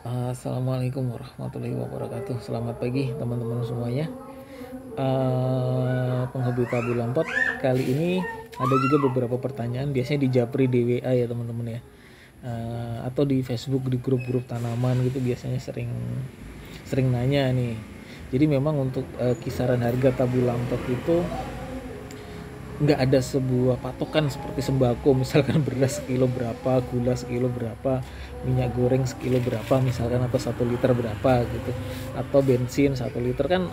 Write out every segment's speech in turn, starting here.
Assalamualaikum warahmatullahi wabarakatuh. Selamat pagi teman-teman semuanya. Penghobi tabu lampot, kali ini ada juga beberapa pertanyaan. Biasanya di Japri di WA ya teman-teman ya. Atau di Facebook di grup-grup tanaman gitu biasanya sering sering nanya nih. Jadi memang untuk kisaran harga tabu lampot itu nggak ada sebuah patokan seperti sembako, misalkan beras sekilo berapa, gula sekilo berapa, minyak goreng sekilo berapa misalkan, atau 1 liter berapa gitu, atau bensin 1 liter, kan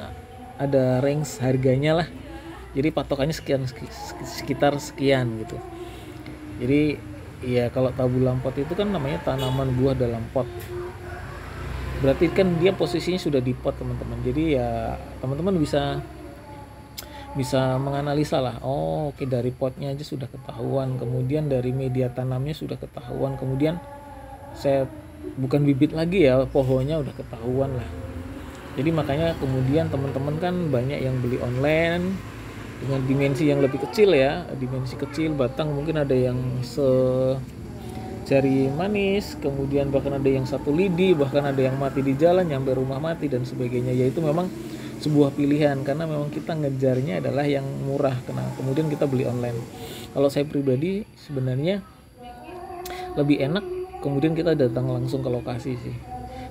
ada range harganya lah. Jadi patokannya sekian, sekitar sekian gitu. Jadi ya kalau tabu lampot itu kan namanya tanaman buah dalam pot, berarti kan dia posisinya sudah di pot teman-teman. Jadi ya teman-teman bisa bisa menganalisa lah. Oh oke, dari potnya aja sudah ketahuan, kemudian dari media tanamnya sudah ketahuan, kemudian saya bukan bibit lagi ya, pohonnya udah ketahuan lah. Jadi makanya kemudian teman-teman kan banyak yang beli online dengan dimensi yang lebih kecil ya, dimensi kecil batang, mungkin ada yang jari manis, kemudian bahkan ada yang 1 lidi, bahkan ada yang mati di jalan nyampe rumah mati dan sebagainya. Yaitu memang sebuah pilihan karena memang kita ngejarnya adalah yang murah, kemudian kita beli online. Kalau saya pribadi sebenarnya lebih enak kemudian kita datang langsung ke lokasi sih,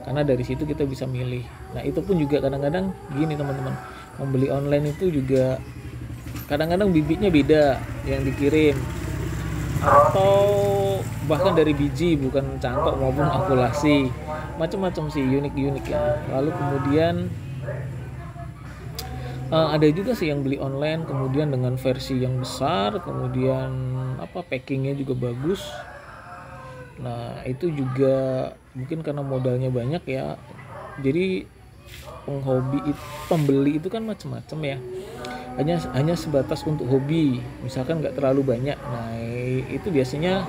karena dari situ kita bisa milih. Nah itu pun juga kadang-kadang gini teman-teman, membeli online itu juga kadang-kadang bibitnya beda yang dikirim, atau bahkan dari biji bukan cangkok maupun akulasi, macam-macam sih, unik-unik ya. Lalu kemudian ada juga sih yang beli online kemudian dengan versi yang besar, kemudian packingnya juga bagus. Nah itu juga mungkin karena modalnya banyak ya. Jadi pembeli itu kan macam-macam ya, hanya sebatas untuk hobi, misalkan nggak terlalu banyak. Nah itu biasanya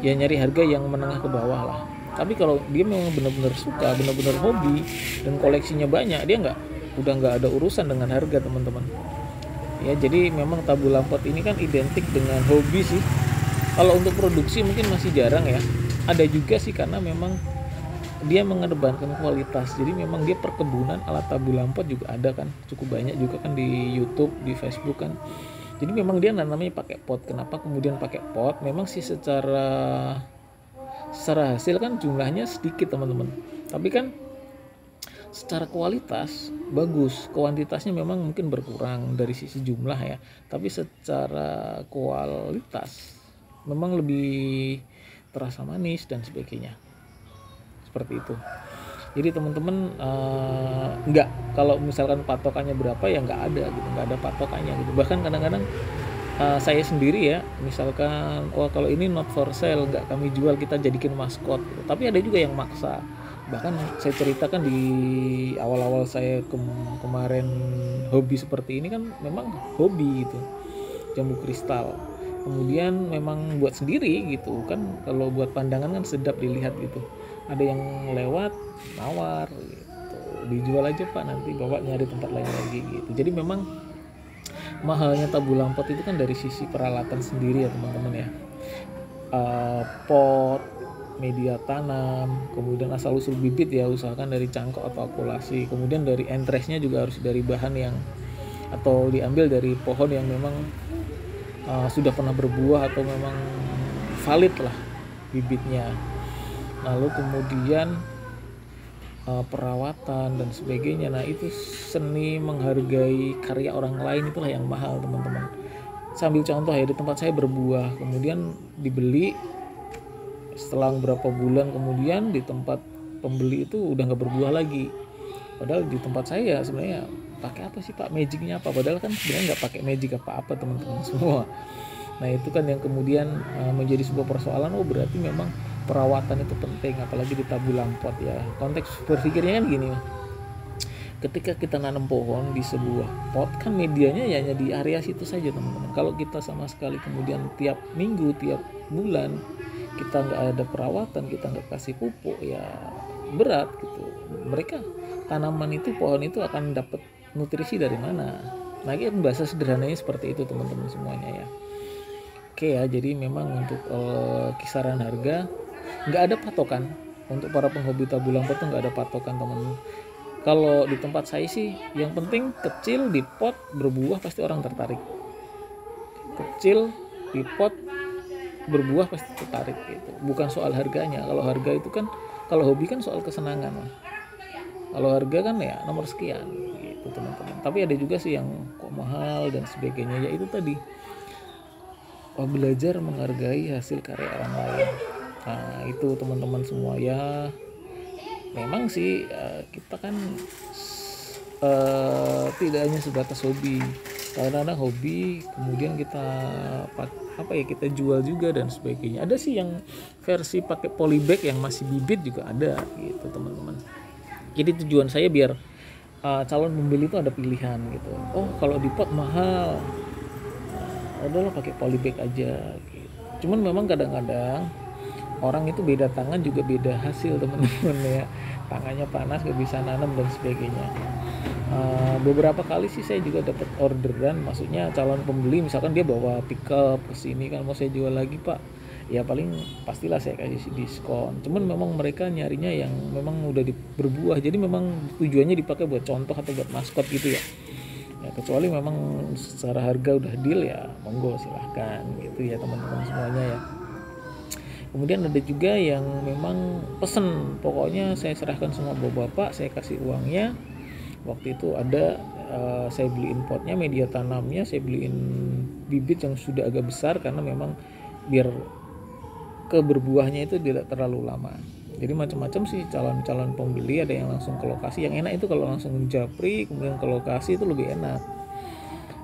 ya nyari harga yang menengah ke bawah lah. Tapi kalau dia memang benar-benar suka, benar-benar hobi dan koleksinya banyak, dia udah nggak ada urusan dengan harga teman-teman ya. Jadi memang tabu lampot ini kan identik dengan hobi sih. Kalau untuk produksi mungkin masih jarang ya, ada juga sih karena memang dia mengedepankan kualitas. Jadi memang dia perkebunan alat tabu lampot juga ada kan, cukup banyak juga kan di YouTube, di Facebook kan. Jadi memang dia namanya pakai pot. Kenapa kemudian pakai pot? Memang sih secara hasil kan jumlahnya sedikit teman-teman, tapi kan secara kualitas bagus. Kuantitasnya memang mungkin berkurang dari sisi jumlah ya, tapi secara kualitas memang lebih terasa manis dan sebagainya, seperti itu. Jadi teman-teman nggak, kalau misalkan patokannya berapa ya nggak ada gitu, nggak ada patokannya gitu. Bahkan kadang-kadang saya sendiri ya, misalkan kalau ini not for sale, nggak kami jual, kita jadikan maskot gitu. Tapi ada juga yang maksa. Bahkan saya ceritakan di awal-awal saya kemarin hobi seperti ini kan memang hobi gitu, jambu kristal. Kemudian memang buat sendiri gitu kan, kalau buat pandangan kan sedap dilihat gitu. Ada yang lewat nawar gitu, dijual aja pak, nanti bapak nyari tempat lain lagi gitu. Jadi memang mahalnya tabu lampot itu kan dari sisi peralatan sendiri ya teman-teman ya. Pot, media tanam, kemudian asal usul bibit ya usahakan dari cangkok atau akulasi, kemudian dari entresnya juga harus dari bahan yang atau diambil dari pohon yang memang sudah pernah berbuah atau memang valid lah bibitnya. Lalu kemudian perawatan dan sebagainya. Nah itu seni menghargai karya orang lain, itulah yang mahal teman-teman. Sambil contoh ya, di tempat saya berbuah, kemudian dibeli, setelah beberapa bulan kemudian di tempat pembeli itu udah nggak berbuah lagi. Padahal di tempat saya sebenarnya pakai apa sih pak, magicnya apa? Padahal kan sebenarnya nggak pakai magic apa-apa teman-teman semua. Nah itu kan yang kemudian menjadi sebuah persoalan. Oh berarti memang perawatan itu penting, apalagi di tabu lampot ya. Konteks berpikirnya kan gini, ketika kita nanam pohon di sebuah pot kan medianya ya hanya di area situ saja teman-teman. Kalau kita sama sekali kemudian tiap minggu, tiap bulan kita nggak ada perawatan, kita nggak kasih pupuk, ya berat gitu. Mereka tanaman itu, pohon itu akan dapat nutrisi dari mana? Nah kan bahasa sederhananya seperti itu teman-teman semuanya ya. Oke ya, jadi memang untuk kisaran harga nggak ada patokan untuk para penghobi tabu lampot tuh nggak ada patokan teman. Kalau di tempat saya sih yang penting kecil di pot berbuah pasti orang tertarik. Kecil di pot berbuah pasti tertarik gitu. Bukan soal harganya. Kalau harga itu kan, kalau hobi kan soal kesenangan. Kalau harga kan ya nomor sekian gitu teman-teman. Tapi ada juga sih yang kok mahal dan sebagainya. Ya itu tadi, belajar menghargai hasil karya orang lain. Nah itu teman-teman semua ya. Memang sih kita kan tidak hanya sebatas hobi. Kadang-kadang hobi kemudian kita kita jual juga dan sebagainya. Ada sih yang versi pakai polybag yang masih bibit juga ada gitu teman-teman. Jadi tujuan saya biar calon pembeli itu ada pilihan gitu. Oh kalau di pot mahal, udahlah pakai polybag aja gitu. Cuman memang kadang-kadang orang itu beda tangan juga beda hasil teman-teman ya. Tangannya panas gak bisa nanam dan sebagainya. Beberapa kali sih saya juga dapat orderan, maksudnya calon pembeli misalkan dia bawa pickup ke sini kan mau saya jual lagi pak, ya paling pastilah saya kasih diskon. Cuman memang mereka nyarinya yang memang udah berbuah, jadi memang tujuannya dipakai buat contoh atau buat maskot gitu ya. Ya kecuali memang secara harga udah deal ya monggo silahkan gitu ya teman-teman semuanya ya. Kemudian ada juga yang memang pesen, pokoknya saya serahkan semua bapak-bapak, saya kasih uangnya. Waktu itu ada saya beliin potnya, media tanamnya, saya beliin bibit yang sudah agak besar karena memang biar keberbuahnya itu tidak terlalu lama. Jadi macam-macam sih calon-calon pembeli, ada yang langsung ke lokasi. Yang enak itu kalau langsung japri kemudian ke lokasi itu lebih enak.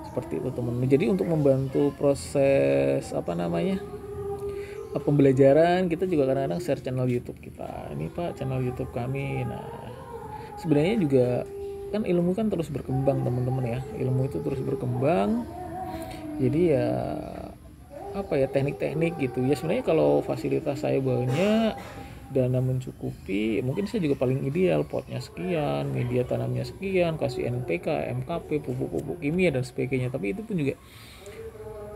Seperti itu teman-teman. Jadi untuk membantu proses pembelajaran, kita juga kadang-kadang share channel YouTube kita. Ini Pak channel YouTube kami. Nah, sebenarnya juga kan ilmu kan terus berkembang teman-teman ya. Ilmu itu terus berkembang. Jadi ya teknik-teknik gitu. Ya sebenarnya kalau fasilitas saya banyak, dana mencukupi, mungkin saya juga paling ideal potnya sekian, media tanamnya sekian, kasih NPK, MKP, pupuk-pupuk kimia dan sebagainya. Tapi itu pun juga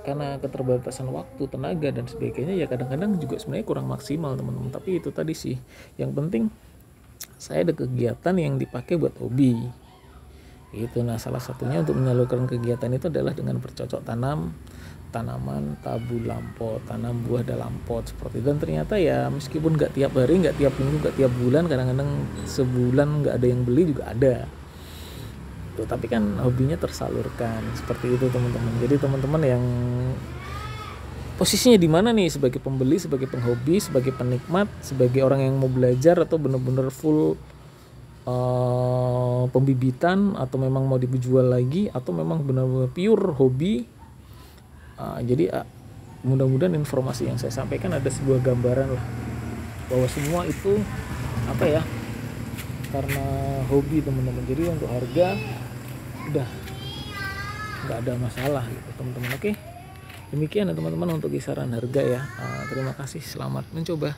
karena keterbatasan waktu, tenaga dan sebagainya ya kadang-kadang juga sebenarnya kurang maksimal teman-teman. Tapi itu tadi sih, yang penting saya ada kegiatan yang dipakai buat hobi gitu. Nah salah satunya untuk menyalurkan kegiatan itu adalah dengan bercocok tanam tanaman tabu lampot, tanam buah dalam pot seperti itu. Dan ternyata ya meskipun nggak tiap hari, nggak tiap minggu, nggak tiap bulan, kadang-kadang sebulan nggak ada yang beli juga ada tuh, tapi kan hobinya tersalurkan seperti itu teman-teman. Jadi teman-teman yang posisinya di mana nih, sebagai pembeli, sebagai penghobi, sebagai penikmat, sebagai orang yang mau belajar, atau benar-benar full pembibitan, atau memang mau dijual lagi, atau memang benar-benar pure hobi. Jadi mudah-mudahan informasi yang saya sampaikan ada sebuah gambaran lah bahwa semua itu karena hobi teman-teman. Jadi untuk harga udah nggak ada masalah gitu teman-teman. Oke, demikian ya teman-teman untuk kisaran harga ya. Terima kasih, selamat mencoba.